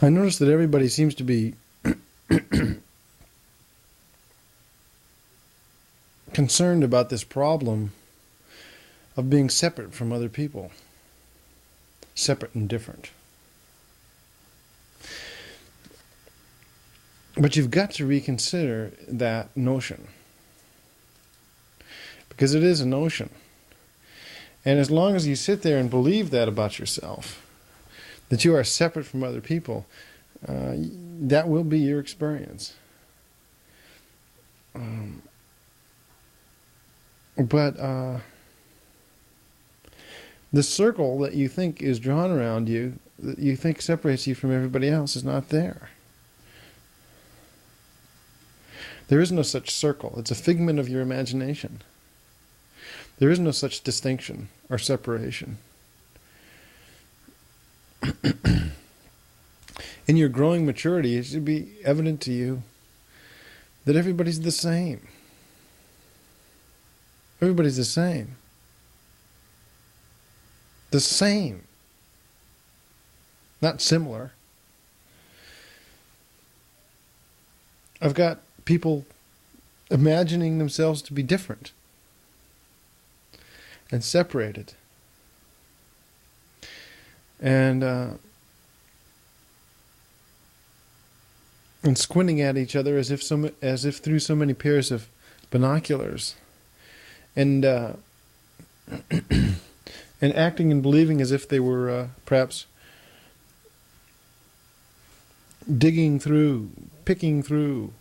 I notice that everybody seems to be concerned about this problem of being separate from other people, separate and different. But you've got to reconsider that notion, because it is a notion. And as long as you sit there and believe that about yourself, that you are separate from other people, that will be your experience. But the circle that you think is drawn around you, that you think separates you from everybody else, is not there. There is no such circle. It's a figment of your imagination. There is no such distinction or separation. In your growing maturity, it should be evident to you that everybody's the same. Everybody's the same. The same. Not similar. I've got people imagining themselves to be different and separated. And squinting at each other as if through so many pairs of binoculars, and and acting and believing as if they were perhaps picking through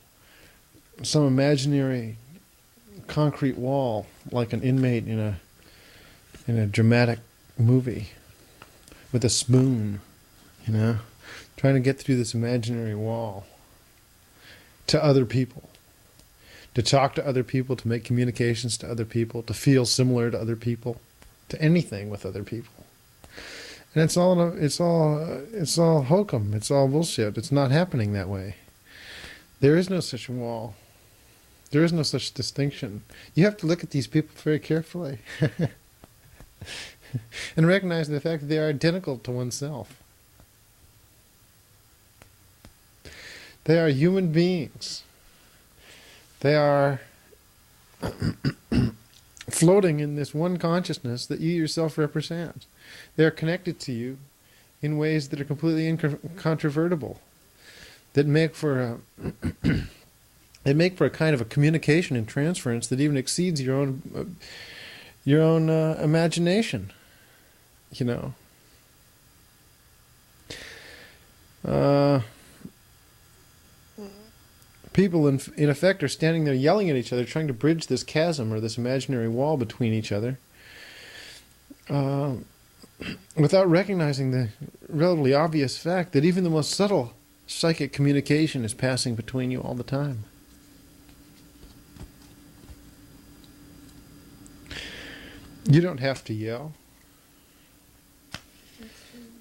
some imaginary concrete wall, like an inmate in a dramatic movie with a spoon, trying to get through this imaginary wall to other people, to talk to other people, to make communications to other people, to feel similar to other people, to anything with other people. And it's all hokum. It's all bullshit. It's not happening that way. There is no such wall. There is no such distinction. You have to look at these people very carefully and recognize the fact that they are identical to oneself. They are human beings. They are floating in this one consciousness that you yourself represent. They are connected to you in ways that are completely incontrovertible, that make for a kind of a communication and transference that even exceeds your own imagination. People in effect are standing there yelling at each other, trying to bridge this chasm or this imaginary wall between each other, without recognizing the relatively obvious fact that even the most subtle psychic communication is passing between you all the time. You don't have to yell.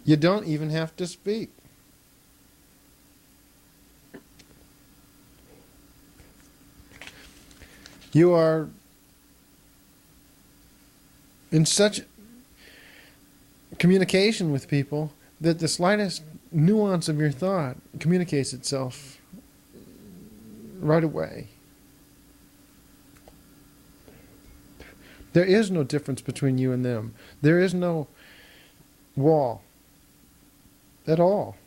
You don't even have to speak. You are in such communication with people that the slightest nuance of your thought communicates itself right away. There is no difference between you and them. There is no wall at all.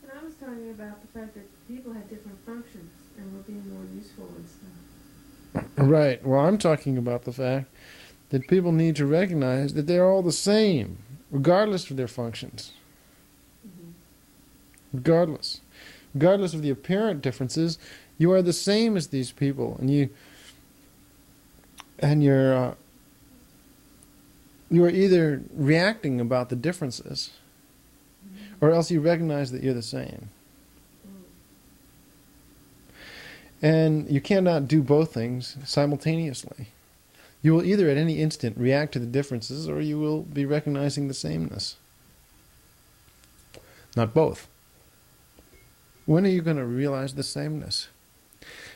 And I was talking about the fact that people had different functions and were being more useful and stuff. Right. Well, I'm talking about the fact that people need to recognize that they're all the same, regardless of their functions. Mm-hmm. Regardless of the apparent differences, you are the same as these people, and you are either reacting about the differences, mm-hmm. or else you recognize that you're the same. And you cannot do both things simultaneously. You will either at any instant react to the differences, or you will be recognizing the sameness. Not both. When are you going to realize the sameness?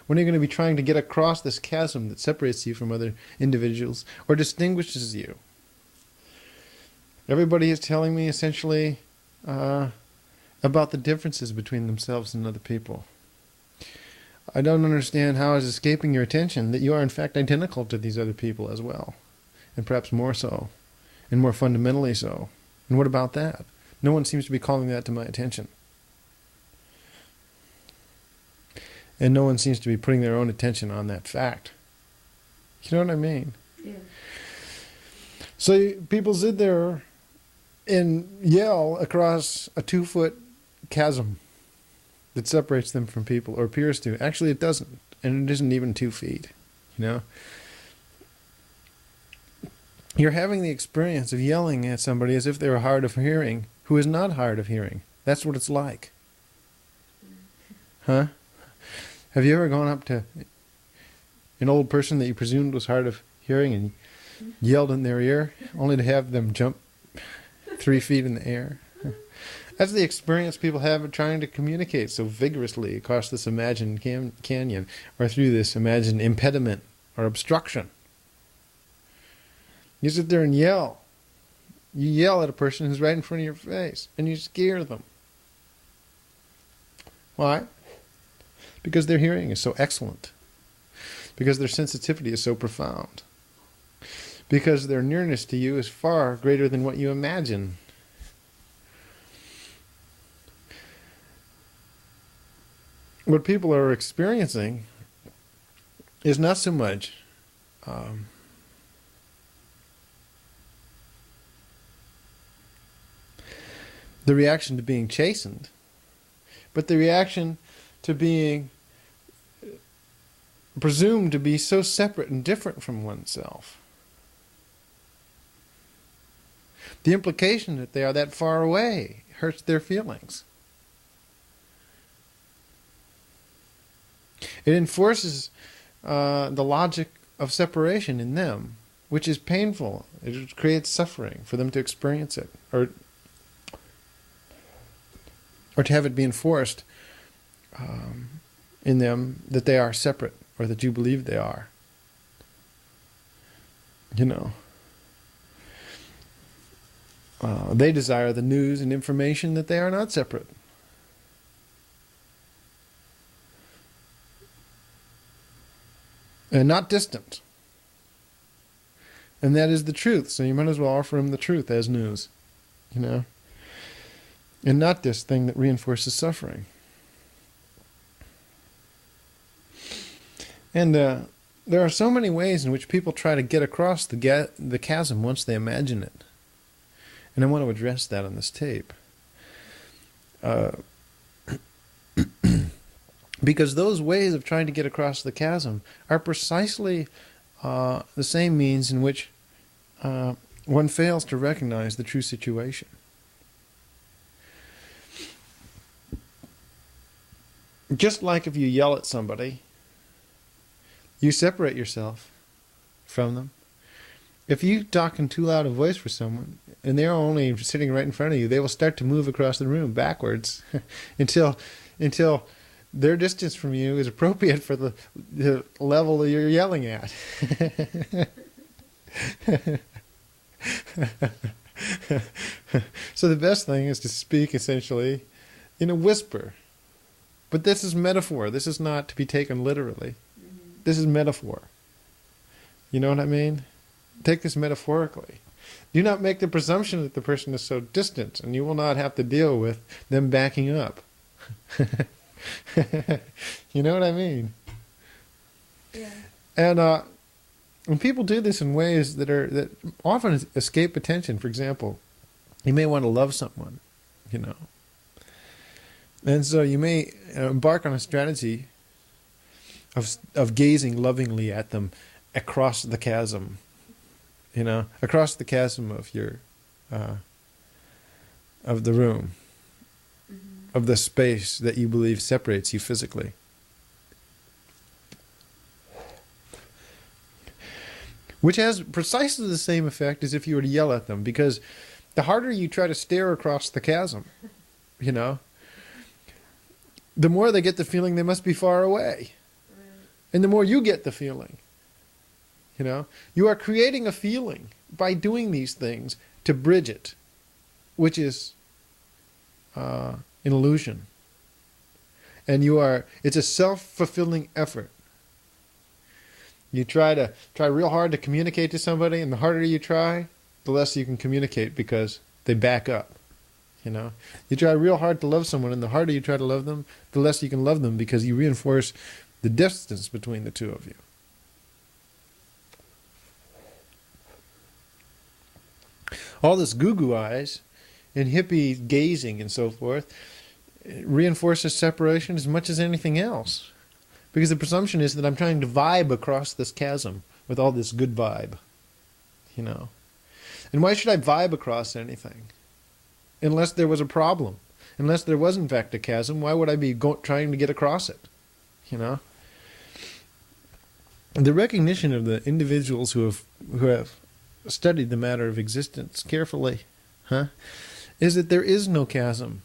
When are you going to be trying to get across this chasm that separates you from other individuals or distinguishes you? Everybody is telling me essentially, about the differences between themselves and other people. I don't understand how it's escaping your attention that you are in fact identical to these other people as well, and perhaps more so, and more fundamentally so. And what about that? No one seems to be calling that to my attention. And no one seems to be putting their own attention on that fact. You know what I mean? Yeah. So people sit there and yell across a 2-foot chasm that separates them from people, or appears to. Actually, it doesn't. And it isn't even 2 feet. You know? You're having the experience of yelling at somebody as if they were hard of hearing, who is not hard of hearing. That's what it's like. Huh? Have you ever gone up to an old person that you presumed was hard of hearing and yelled in their ear, only to have them jump 3 feet in the air? That's the experience people have of trying to communicate so vigorously across this imagined canyon, or through this imagined impediment or obstruction. You sit there and yell. You yell at a person who's right in front of your face, and you scare them. Why? Because their hearing is so excellent. Because their sensitivity is so profound. Because their nearness to you is far greater than what you imagine. What people are experiencing is not so much the reaction to being chastened, but the reaction to being presumed to be so separate and different from oneself. The implication that they are that far away hurts their feelings. It enforces the logic of separation in them, which is painful. It creates suffering for them to experience it, or to have it be enforced in them that they are separate, or that you believe they are. You know. They desire the news and information that they are not separate. And not distant. And that is the truth, so you might as well offer them the truth as news. You know? And not this thing that reinforces suffering. And there are so many ways in which people try to get across the chasm once they imagine it. And I want to address that on this tape. Because those ways of trying to get across the chasm are precisely the same means in which one fails to recognize the true situation. Just like if you yell at somebody, you separate yourself from them. If you talk in too loud a voice for someone, and they're only sitting right in front of you, they will start to move across the room backwards until their distance from you is appropriate for the level that you're yelling at. So the best thing is to speak essentially in a whisper. But this is metaphor. This is not to be taken literally. This is metaphor. You know what I mean? Take this metaphorically. Do not make the presumption that the person is so distant, and you will not have to deal with them backing up. You know what I mean? Yeah. And when people do this in ways that often escape attention, for example, you may want to love someone, you know. And so you may embark on a strategy of gazing lovingly at them across the chasm, you know, across the chasm of your of the room, of the space that you believe separates you physically. Which has precisely the same effect as if you were to yell at them, because the harder you try to stare across the chasm, you know, the more they get the feeling they must be far away. And the more you get the feeling. You know, you are creating a feeling by doing these things to bridge it, which is an illusion. And it's a self-fulfilling effort. You try real hard to communicate to somebody, and the harder you try, the less you can communicate because they back up. You try real hard to love someone, and the harder you try to love them, the less you can love them because you reinforce the distance between the two of you. All this goo-goo eyes and hippie gazing and so forth reinforces separation as much as anything else. Because the presumption is that I'm trying to vibe across this chasm with all this good vibe. And why should I vibe across anything? Unless there was a problem. Unless there was in fact a chasm, why would I be trying to get across it? The recognition of the individuals who have studied the matter of existence carefully, is that there is no chasm.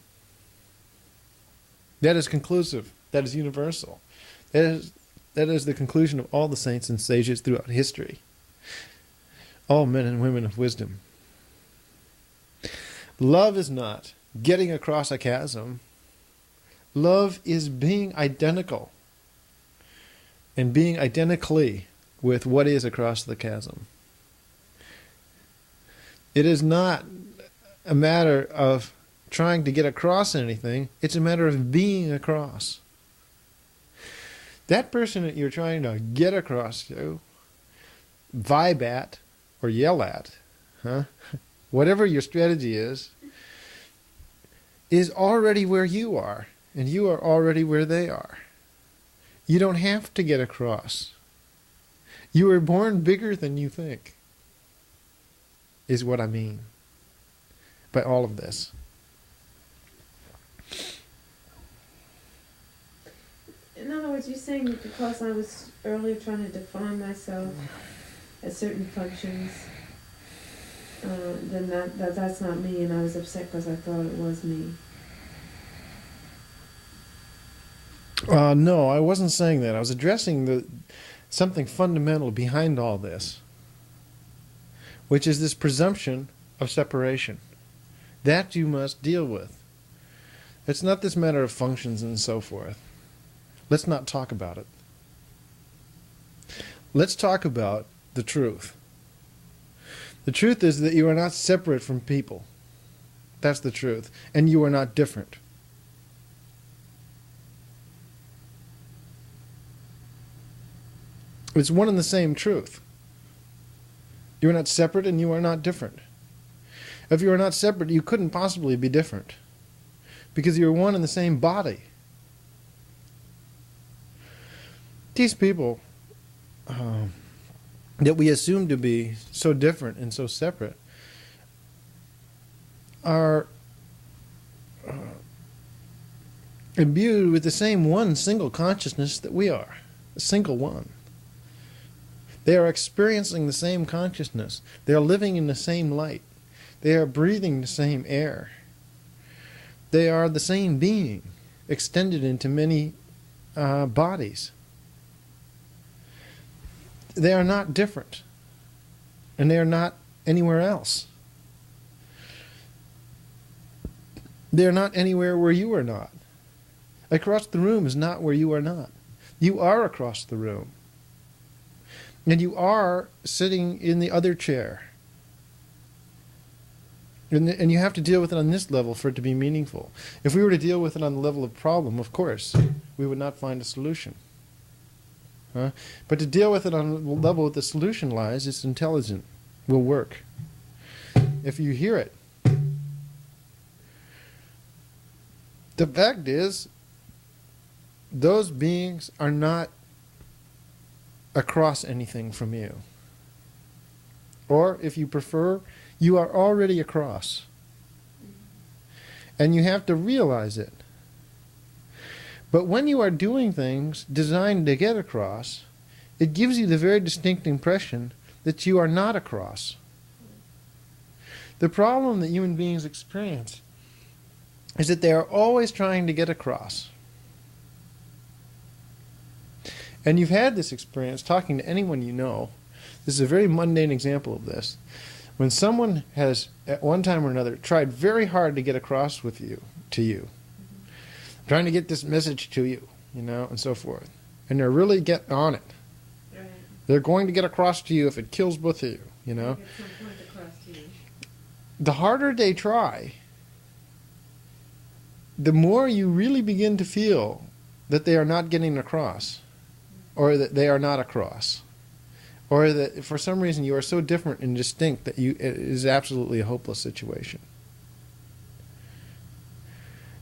That is conclusive. That is universal. That is the conclusion of all the saints and sages throughout history. All men and women of wisdom. Love is not getting across a chasm. Love is being identical. And being identically with what is across the chasm. It is not a matter of trying to get across anything. It's a matter of being across. That person that you're trying to get across to, vibe at, or yell at, whatever your strategy is already where you are, and you are already where they are. You don't have to get across. You were born bigger than you think, is what I mean by all of this. In other words, you're saying that because I was earlier trying to define myself as certain functions, then that's not me, and I was upset because I thought it was me. No, I wasn't saying that. I was addressing something fundamental behind all this, which is this presumption of separation. That you must deal with. It's not this matter of functions and so forth. Let's not talk about it. Let's talk about the truth. The truth is that you are not separate from people. That's the truth. And you are not different. It's one and the same truth. You are not separate and you are not different. If you are not separate, you couldn't possibly be different. Because you are one and the same body. These people that we assume to be so different and so separate are imbued with the same one single consciousness that we are. A single one. They are experiencing the same consciousness. They are living in the same light. They are breathing the same air. They are the same being, extended into many bodies. They are not different. And they are not anywhere else. They are not anywhere where you are not. Across the room is not where you are not. You are across the room. And you are sitting in the other chair. And you have to deal with it on this level for it to be meaningful. If we were to deal with it on the level of problem, of course, we would not find a solution. But to deal with it on the level that the solution lies, it's intelligent, will work. If you hear it. The fact is, those beings are not across anything from you. Or, if you prefer, you are already across. And you have to realize it. But when you are doing things designed to get across, it gives you the very distinct impression that you are not across. The problem that human beings experience is that they are always trying to get across. And you've had this experience talking to anyone you know. This is a very mundane example of this. When someone has, at one time or another, tried very hard to get across with you to you. I'm trying to get this message to you, and so forth. And they're really getting on it. Right. They're going to get across to you if it kills both of you, Get some point across to you. The harder they try, the more you really begin to feel that they are not getting across, or that they are not across, or that for some reason you are so different and distinct that it is absolutely a hopeless situation.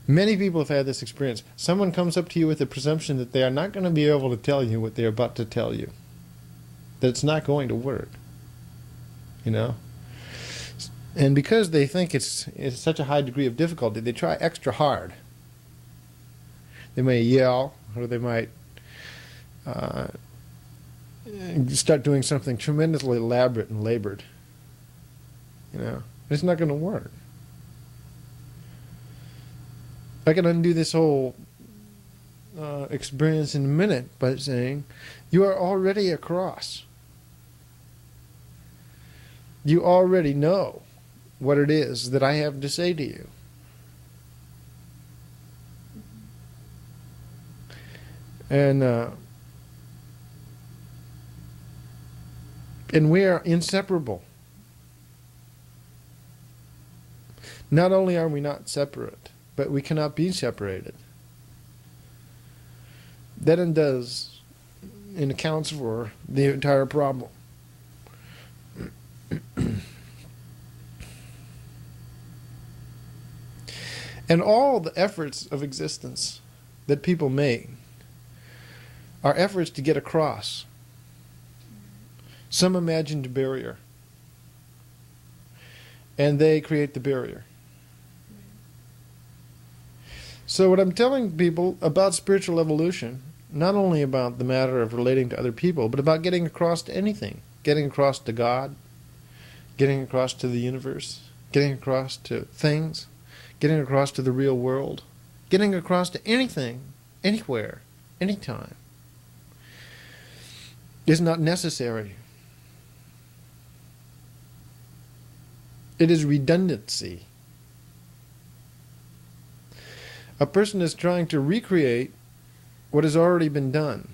Many people have had this experience. Someone comes up to you with the presumption that they are not going to be able to tell you what they're about to tell you, that it's not going to work, And because they think it's such a high degree of difficulty, they try extra hard. They may yell, or they might start doing something tremendously elaborate and labored. It's not going to work. I can undo this whole experience in a minute by saying, you are already across. You already know what it is that I have to say to you. And we are inseparable. Not only are we not separate, but we cannot be separated. That undoes and accounts for the entire problem. And all the efforts of existence that people make are efforts to get across some imagined barrier. And they create the barrier. So what I'm telling people about spiritual evolution, not only about the matter of relating to other people, but about getting across to anything. Getting across to God, getting across to the universe, getting across to things, getting across to the real world, getting across to anything, anywhere, anytime, is not necessary. It is redundancy. A person is trying to recreate what has already been done,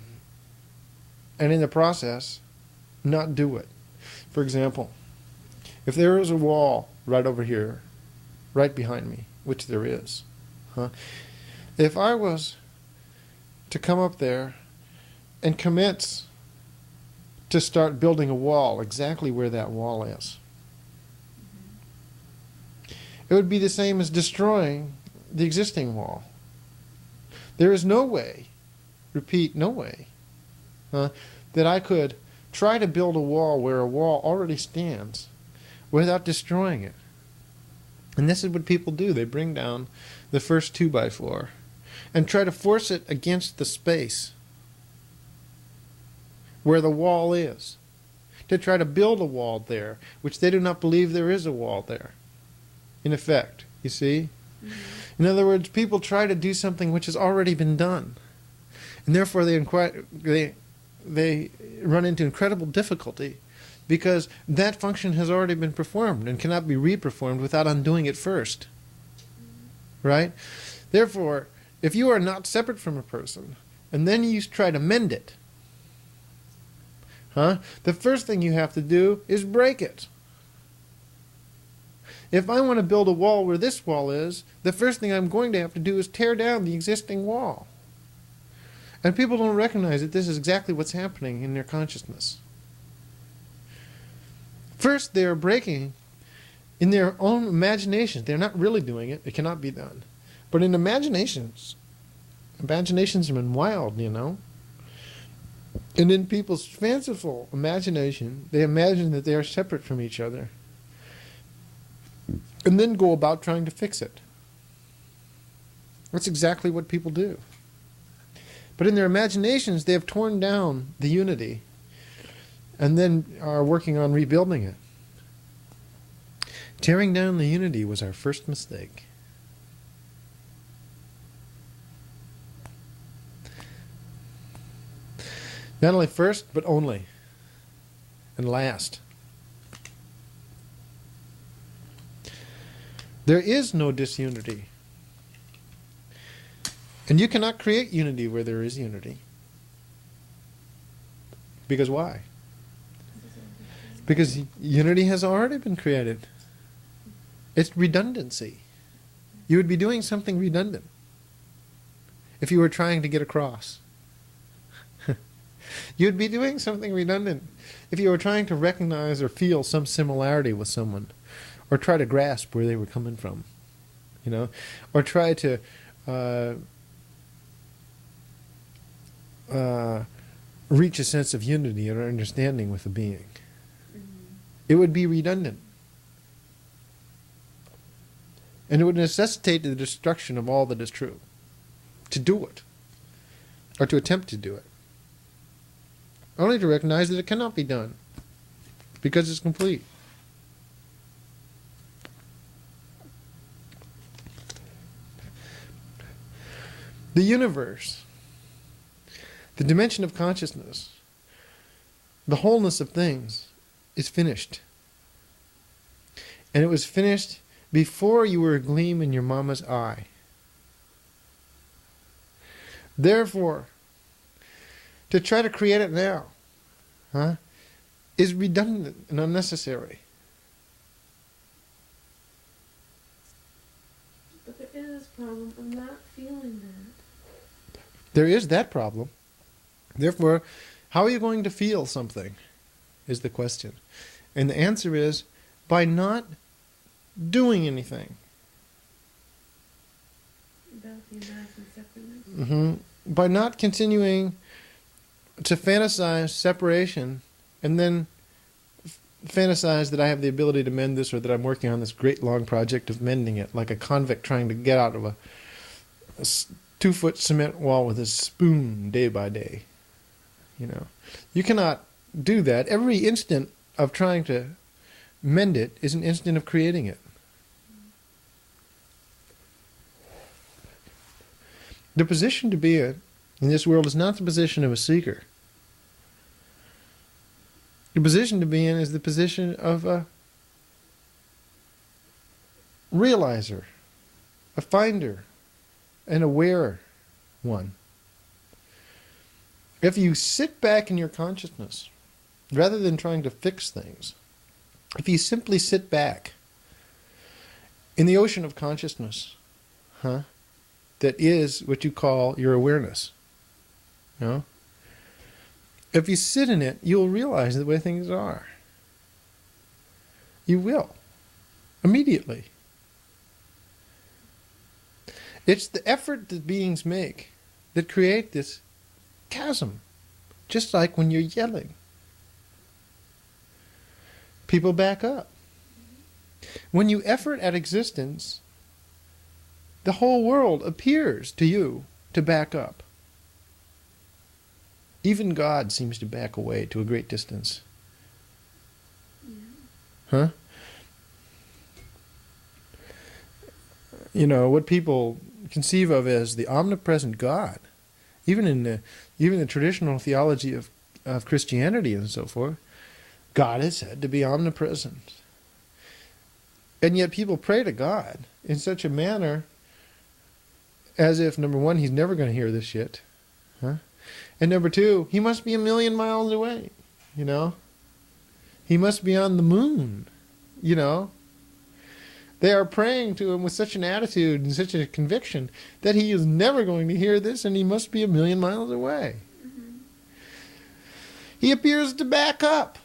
and in the process, not do it. For example, if there is a wall right over here, right behind me, which there is, if I was to come up there and commence to start building a wall exactly where that wall is, it would be the same as destroying the existing wall. There is no way, repeat, no way, that I could try to build a wall where a wall already stands without destroying it. And this is what people do. They bring down the first 2x4 and try to force it against the space where the wall is, to try to build a wall there, which they do not believe there is a wall there, in effect, you see? Mm-hmm. In other words, people try to do something which has already been done, and therefore they run into incredible difficulty because that function has already been performed and cannot be re-performed without undoing it first. Right? Therefore, if you are not separate from a person, and then you try to mend it, the first thing you have to do is break it. If I want to build a wall where this wall is, the first thing I'm going to have to do is tear down the existing wall. And people don't recognize that this is exactly what's happening in their consciousness. First, they are breaking in their own imaginations. They're not really doing it. It cannot be done. But in imaginations have been wild, And in people's fanciful imagination, they imagine that they are separate from each other, and then go about trying to fix it. That's exactly what people do. But in their imaginations, they have torn down the unity and then are working on rebuilding it. Tearing down the unity was our first mistake. Not only first, but only. And last. There is no disunity. And you cannot create unity where there is unity. Because why? Because unity has already been created. It's redundancy. You would be doing something redundant if you were trying to get across. You'd be doing something redundant if you were trying to recognize or feel some similarity with someone, or try to grasp where they were coming from, or try to reach a sense of unity or understanding with a being. It would be redundant. And it would necessitate the destruction of all that is true. To do it. Or to attempt to do it. Only to recognize that it cannot be done. Because it's complete. The universe, the dimension of consciousness, the wholeness of things is finished. And it was finished before you were a gleam in your mama's eye. Therefore, to try to create it now is redundant and unnecessary. But there is this problem. I'm not feeling that. There is that problem. Therefore, how are you going to feel something is the question. And the answer is by not doing anything. About the imagined separateness? By not continuing to fantasize separation and then fantasize that I have the ability to mend this, or that I'm working on this great long project of mending it, like a convict trying to get out of a 2-foot cement wall with a spoon day by day. You cannot do that. Every instant of trying to mend it is an instant of creating it. The position to be in this world is not the position of a seeker. The position to be in is the position of a realizer, a finder, an aware one. If you sit back in your consciousness, rather than trying to fix things, if you simply sit back in the ocean of consciousness, that is what you call your awareness, if you sit in it, you'll realize the way things are. You will. Immediately. It's the effort that beings make that create this chasm. Just like when you're yelling. People back up. When you effort at existence, the whole world appears to you to back up. Even God seems to back away to a great distance. What people conceive of as the omnipresent God, even in the traditional theology of Christianity and so forth, God is said to be omnipresent. And yet people pray to God in such a manner as if, number one, he's never going to hear this shit. And number two, he must be 1,000,000 miles away. He must be on the moon. They are praying to him with such an attitude and such a conviction that he is never going to hear this, and he must be 1,000,000 miles away. He appears to back up.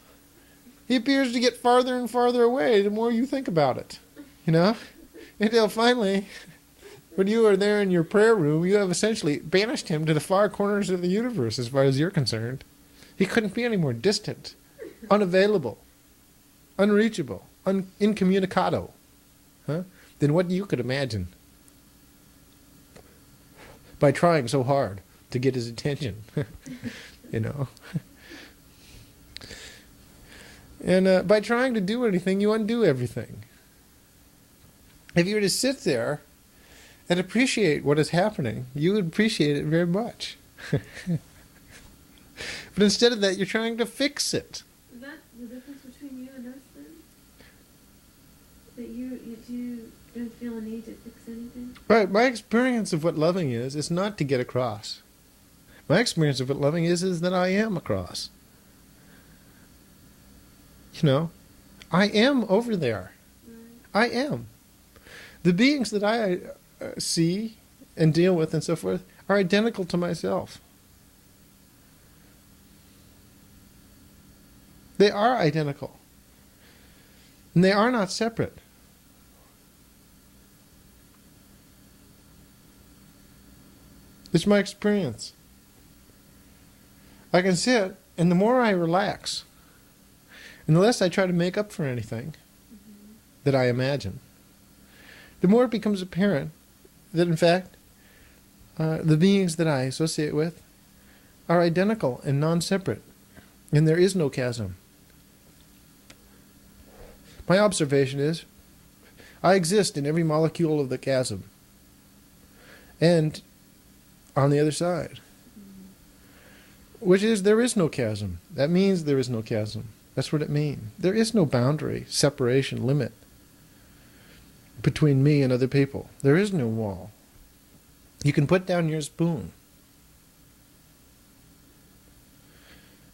He appears to get farther and farther away the more you think about it. Until finally, when you are there in your prayer room, you have essentially banished him to the far corners of the universe as far as you're concerned. He couldn't be any more distant, unavailable, unreachable, incommunicado than what you could imagine by trying so hard to get his attention. And by trying to do anything, you undo everything. If you were to sit there and appreciate what is happening, you would appreciate it very much. But instead of that, you're trying to fix it. Is that the difference between you and us then? That you do don't feel a need to fix anything? Right. My experience of what loving is not to get across. My experience of what loving is that I am across. You know, I am over there. Right. I am. The beings that I see and deal with and so forth are identical to myself. They are identical. And they are not separate. It's my experience. I can sit, and the more I relax, and the less I try to make up for anything that I imagine, the more it becomes apparent that, in fact, the beings that I associate with are identical and non-separate, and there is no chasm. My observation is, I exist in every molecule of the chasm, and on the other side, which is there is no chasm. That means there is no chasm. That's what it means. There is no boundary, separation, limit between me and other people. There is no wall. You can put down your spoon.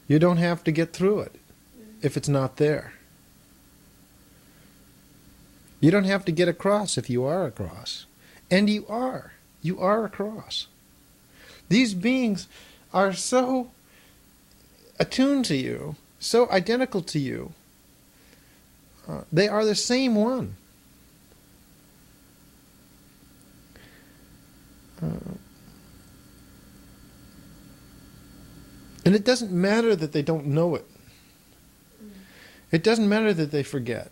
You don't have to get through it if it's not there. You don't have to get across if you are across. And you are. You are across. These beings are so attuned to you, so identical to you. They are the same one. And it doesn't matter that they don't know it. It doesn't matter that they forget.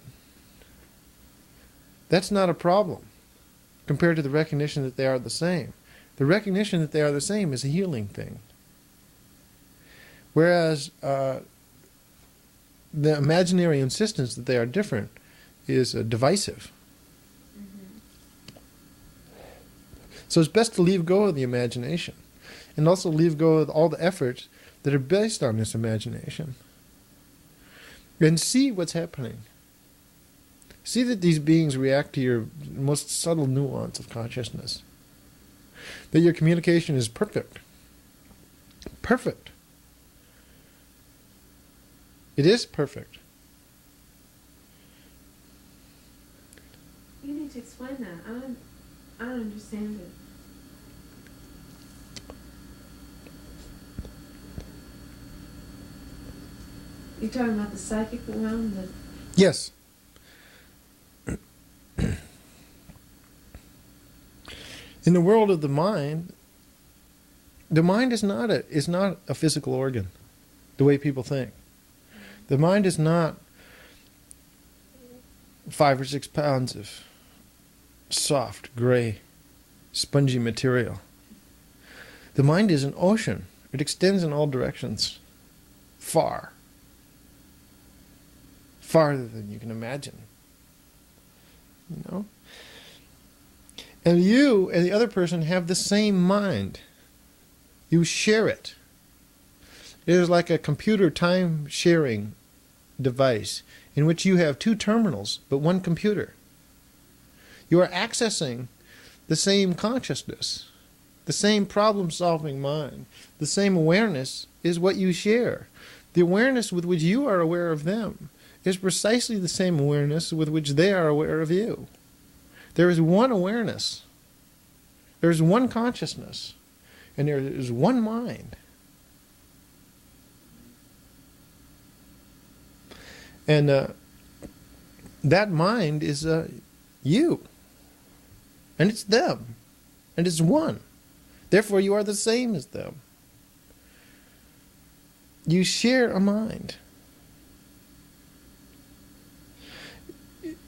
That's not a problem compared to the recognition that they are the same. The recognition that they are the same is a healing thing. Whereas the imaginary insistence that they are different is divisive. So it's best to leave go of the imagination and also leave go of all the efforts that are based on this imagination and see what's happening. See that these beings react to your most subtle nuance of consciousness. That your communication is perfect. Perfect. It is perfect. You need to explain that. I don't understand it. You're talking about the psychic realm? Yes. In the world of the mind is not a physical organ, the way people think. The mind is not 5 or 6 pounds of soft, gray, spongy material. The mind is an ocean. It extends in all directions, far. Farther than you can imagine. You know? And you and the other person have the same mind. You share it. It is like a computer time-sharing device in which you have 2 terminals, but 1 computer. You are accessing the same consciousness, the same problem-solving mind. The same awareness is what you share. The awareness with which you are aware of them is precisely the same awareness with which they are aware of you. There is one awareness. There is one consciousness. And there is one mind. And that mind is you. And it's them. And it's one. Therefore, you are the same as them. You share a mind.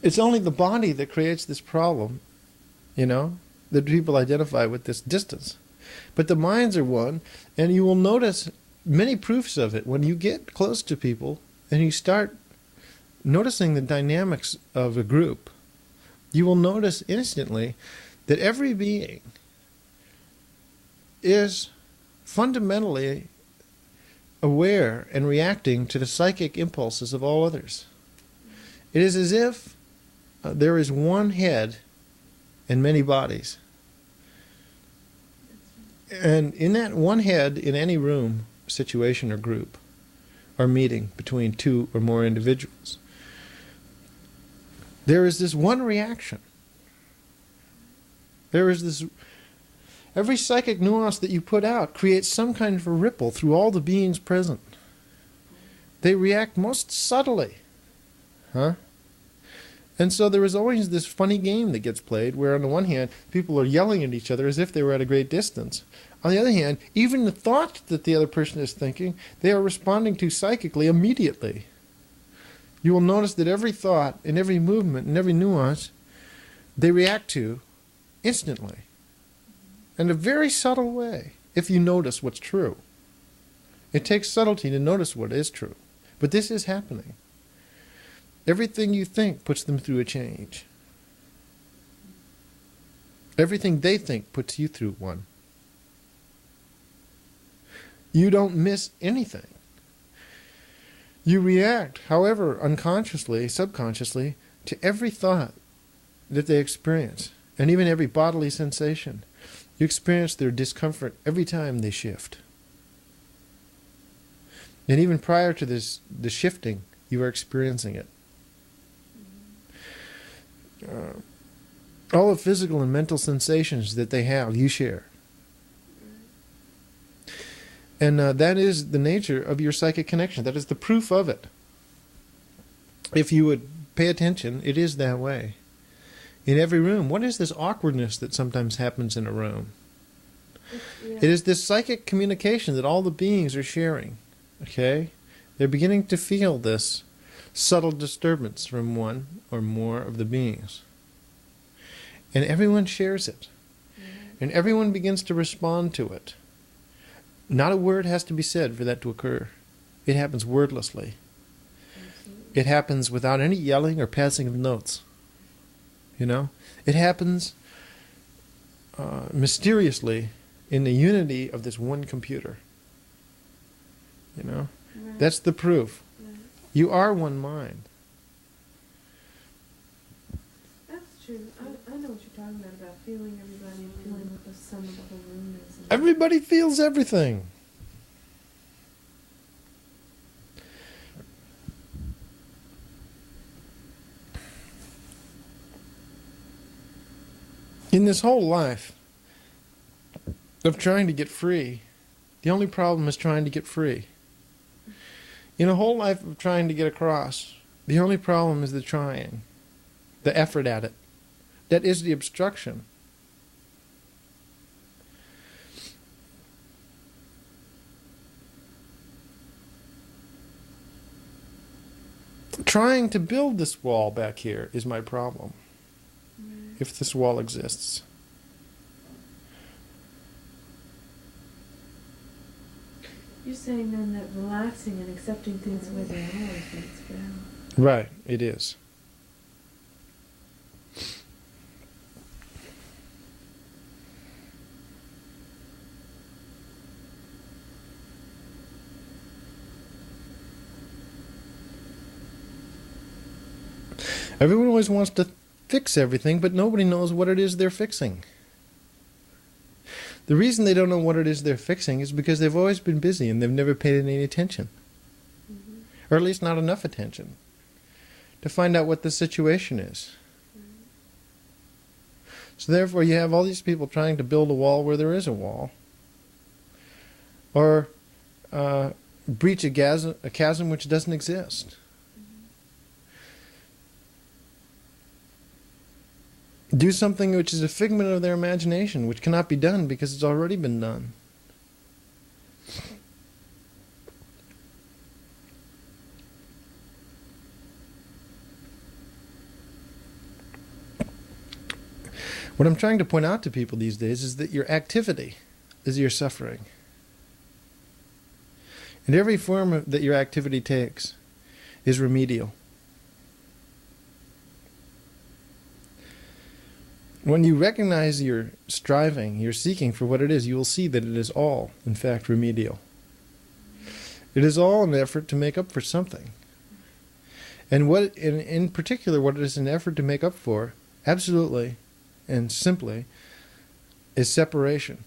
It's only the body that creates this problem, you know, that people identify with this distance. But the minds are one, and you will notice many proofs of it when you get close to people and you start noticing the dynamics of a group. You will notice instantly that every being is fundamentally aware and reacting to the psychic impulses of all others. It is as if there is one head and many bodies. And in that one head, in any room, situation, or group, or meeting between two or more individuals, there is this one reaction. There is this... Every psychic nuance that you put out creates some kind of a ripple through all the beings present. They react most subtly. Huh? And so there is always this funny game that gets played where on the one hand, people are yelling at each other as if they were at a great distance. On the other hand, even the thought that the other person is thinking, they are responding to psychically immediately. You will notice that every thought and every movement and every nuance, they react to instantly. In a very subtle way, if you notice what's true. It takes subtlety to notice what is true. But this is happening. Everything you think puts them through a change. Everything they think puts you through one. You don't miss anything. You react, however, unconsciously, subconsciously, to every thought that they experience, and even every bodily sensation. You experience their discomfort every time they shift. And even prior to this, the shifting, you are experiencing it. All the physical and mental sensations that they have, you share. And that is the nature of your psychic connection. That is the proof of it. If you would pay attention, it is that way. In every room, what is this awkwardness that sometimes happens in a room? Yeah. It is this psychic communication that all the beings are sharing. Okay? They're beginning to feel this subtle disturbance from one or more of the beings. And everyone shares it. And everyone begins to respond to it. Not a word has to be said for that to occur. It happens wordlessly. Absolutely. It happens without any yelling or passing of notes. You know? It happens mysteriously in the unity of this one computer. You know? Right. That's the proof. Right. You are one mind. That's true. I know what you're talking about feeling everybody and feeling what the sum of the whole room is. And Everybody feels everything. In this whole life of trying to get free, the only problem is trying to get free. In a whole life of trying to get across, the only problem is the trying, the effort at it. That is the obstruction. Trying to build this wall back here is my problem. Right. If this wall exists. You're saying then that relaxing and accepting things the way they are is what it's about. Right, it is. Everyone always wants to fix everything, but nobody knows what it is they're fixing. The reason they don't know what it is they're fixing is because they've always been busy and they've never paid any attention. Mm-hmm. Or at least not enough attention to find out what the situation is. So therefore you have all these people trying to build a wall where there is a wall. Or breach a chasm which doesn't exist. Do something which is a figment of their imagination, which cannot be done because it's already been done. What I'm trying to point out to people these days is that your activity is your suffering. And every form that your activity takes is remedial. When you recognize your striving, your seeking for what it is, you will see that it is all, in fact, remedial. It is all an effort to make up for something. And what, in particular, what it is an effort to make up for, absolutely, and simply is separation.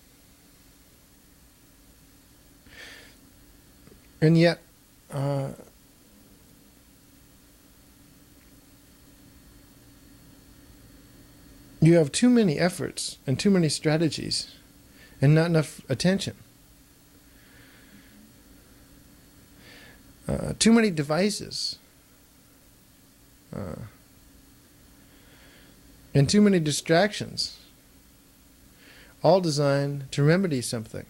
And yet, you have too many efforts and too many strategies and not enough attention. Too many devices. And too many distractions. All designed to remedy something.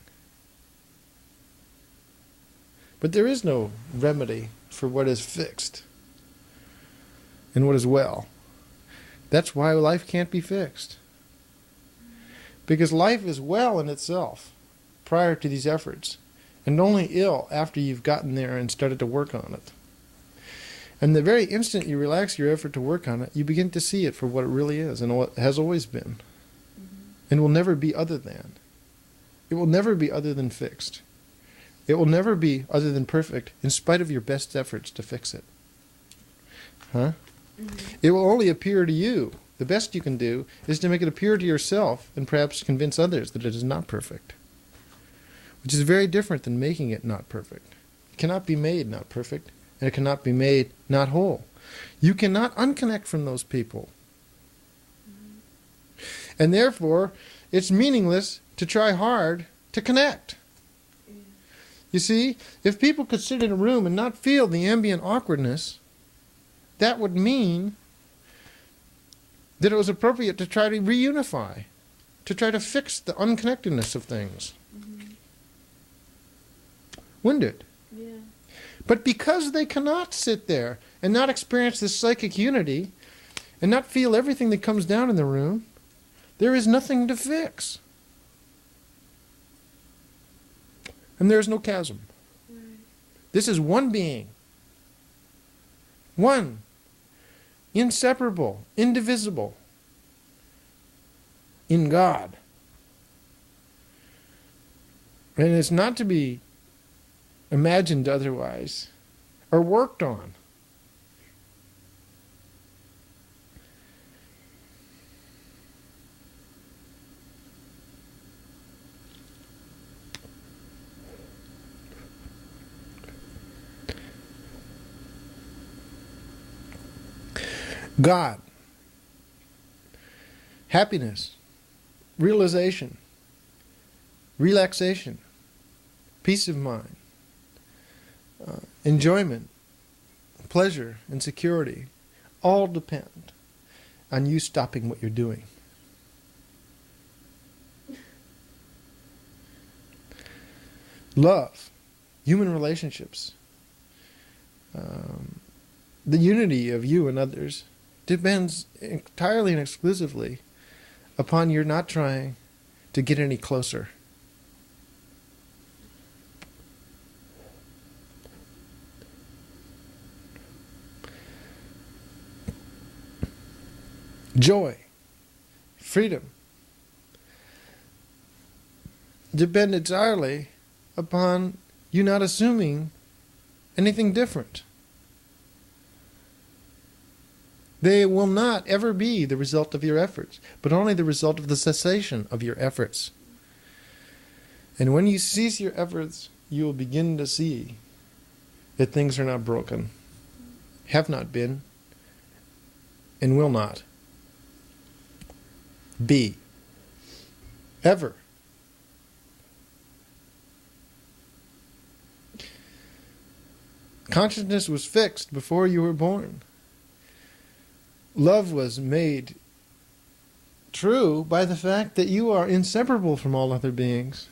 But there is no remedy for what is fixed and what is well. That's why life can't be fixed. Because life is well in itself prior to these efforts, and only ill after you've gotten there and started to work on it. And the very instant you relax your effort to work on it, you begin to see it for what it really is and what has always been. And will never be other than. It will never be other than fixed. It will never be other than perfect in spite of your best efforts to fix it. Huh? It will only appear to you. The best you can do is to make it appear to yourself and perhaps convince others that it is not perfect. Which is very different than making it not perfect. It cannot be made not perfect, and it cannot be made not whole. You cannot unconnect from those people. And therefore, it's meaningless to try hard to connect. You see, if people could sit in a room and not feel the ambient awkwardness, that would mean that it was appropriate to try to reunify, to try to fix the unconnectedness of things. Wouldn't it? Yeah. But because they cannot sit there and not experience this psychic unity and not feel everything that comes down in the room, there is nothing to fix. And there is no chasm. Right. This is one being. One. Inseparable. Indivisible. In God. And it's not to be imagined otherwise or worked on. God, happiness, realization, relaxation, peace of mind, enjoyment, pleasure, and security all depend on you stopping what you're doing. Love, human relationships, the unity of you and others depends entirely and exclusively upon your not trying to get any closer. Joy, freedom, depend entirely upon you not assuming anything different. They will not ever be the result of your efforts, but only the result of the cessation of your efforts. And when you cease your efforts, you will begin to see that things are not broken, have not been, and will not be, ever. Consciousness was fixed before you were born. Love was made true by the fact that you are inseparable from all other beings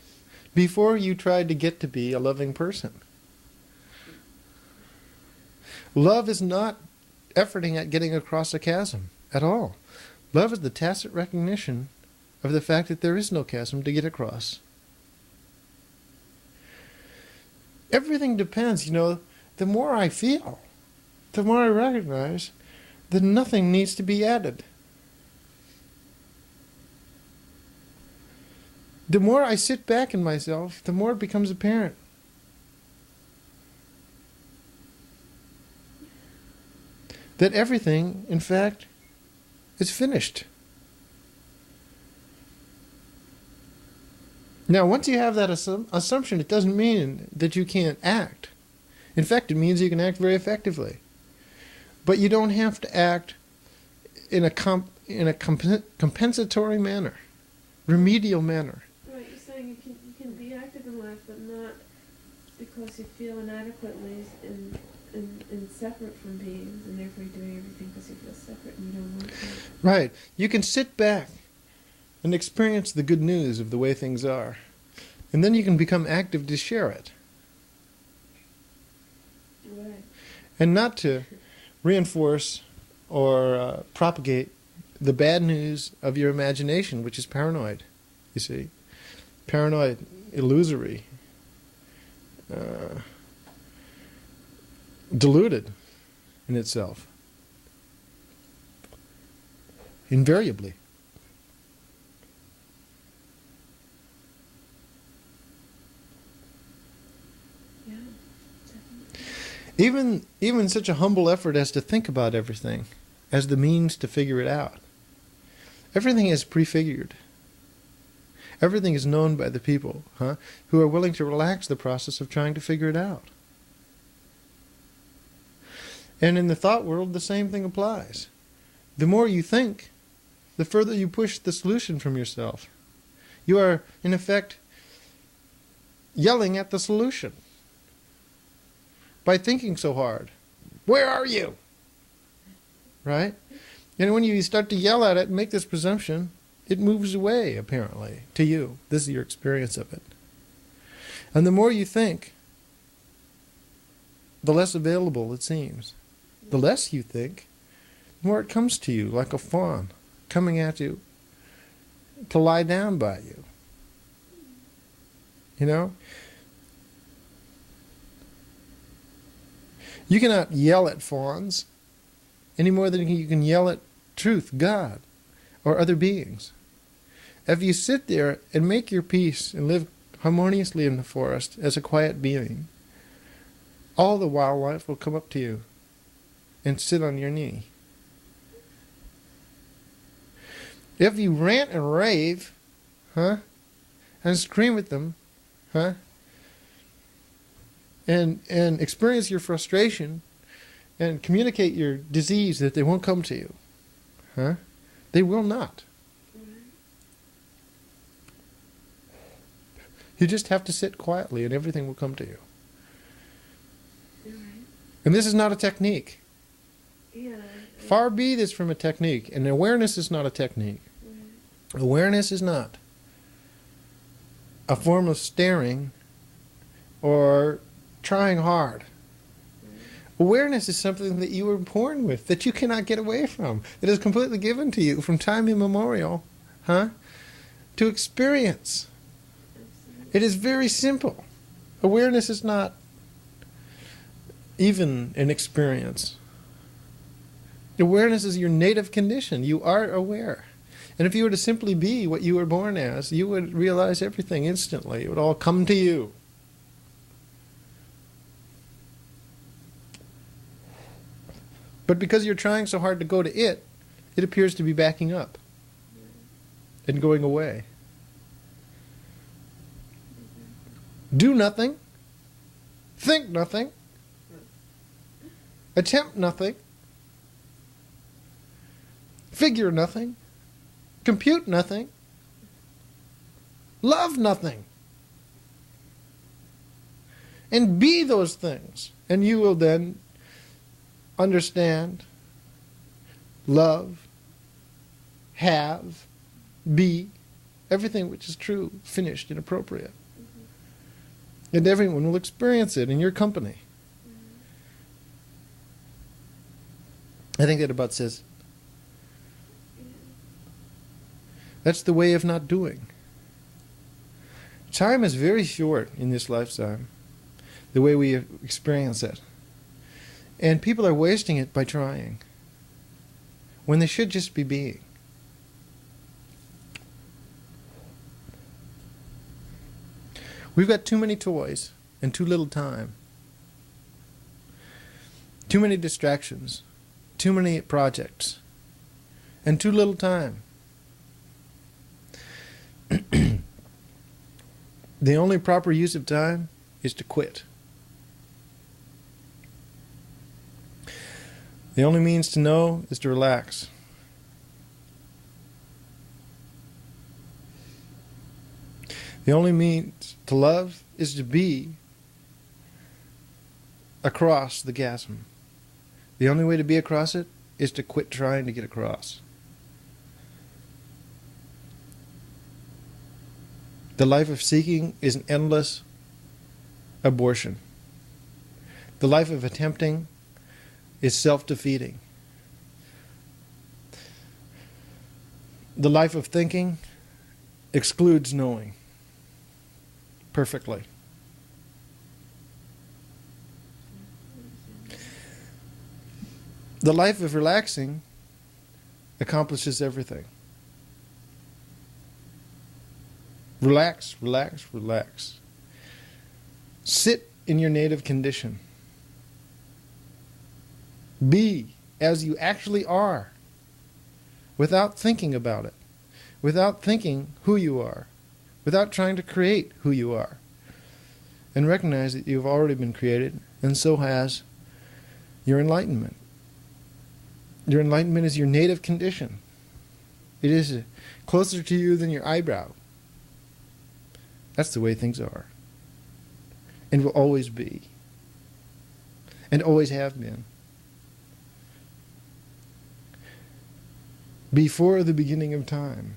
before you tried to get to be a loving person. Love is not efforting at getting across a chasm at all. Love is the tacit recognition of the fact that there is no chasm to get across. Everything depends, the more I feel, the more I recognize that nothing needs to be added. The more I sit back in myself, the more it becomes apparent. That everything, in fact, is finished. Now, once you have that assumption, it doesn't mean that you can't act. In fact, it means you can act very effectively. But you don't have to act in a compensatory manner, remedial manner. Right, you're saying you can be active in life, but not because you feel inadequately and separate from beings, and therefore you're doing everything because you feel separate and you don't want to. Right. You can sit back and experience the good news of the way things are. And then you can become active to share it. Right. And not to reinforce or propagate the bad news of your imagination, which is paranoid, you see. Paranoid, illusory, deluded in itself. Invariably. Yeah, definitely. Even such a humble effort as to think about everything as the means to figure it out. Everything is prefigured. Everything is known by the people who are willing to relax the process of trying to figure it out. And in the thought world, the same thing applies. The more you think, the further you push the solution from yourself. You are, in effect, yelling at the solution by thinking so hard. Where are you? Right? And when you start to yell at it and make this presumption, it moves away, apparently, to you. This is your experience of it. And the more you think, the less available it seems. The less you think, the more it comes to you like a fawn coming at you to lie down by you. You know? You cannot yell at fawns any more than you can yell at truth, God, or other beings. If you sit there and make your peace and live harmoniously in the forest as a quiet being, all the wildlife will come up to you and sit on your knee. If you rant and rave, and scream at them, and experience your frustration and communicate your disease that they won't come to you, they will not. You just have to sit quietly and everything will come to you. And this is not a technique. Yeah. Far be this from a technique. And awareness is not a technique. Awareness is not a form of staring or trying hard. Awareness is something that you were born with, that you cannot get away from. It is completely given to you from time immemorial, to experience. It is very simple. Awareness is not even an experience. Awareness is your native condition. You are aware. And if you were to simply be what you were born as, you would realize everything instantly. It would all come to you. But because you're trying so hard to go to it, it appears to be backing up and going away. Do nothing, think nothing, attempt nothing, figure nothing, compute nothing, love nothing. And be those things. And you will then understand, love, have, be, everything which is true, finished, and appropriate. And everyone will experience it in your company. I think that about says, that's the way of not doing. Time is very short in this lifetime, the way we experience it. And people are wasting it by trying, when they should just be being. We've got too many toys and too little time. Too many distractions, too many projects, and too little time. The only proper use of time is to quit. The only means to know is to relax. The only means to love is to be across the chasm. The only way to be across it is to quit trying to get across. The life of seeking is an endless abortion. The life of attempting is self-defeating. The life of thinking excludes knowing perfectly. The life of relaxing accomplishes everything. Relax, relax, relax. Sit in your native condition. Be as you actually are, without thinking about it, without thinking who you are, without trying to create who you are. And recognize that you've already been created, and so has your enlightenment. Your enlightenment is your native condition. It is closer to you than your eyebrow. That's the way things are. And will always be. And always have been. Before the beginning of time.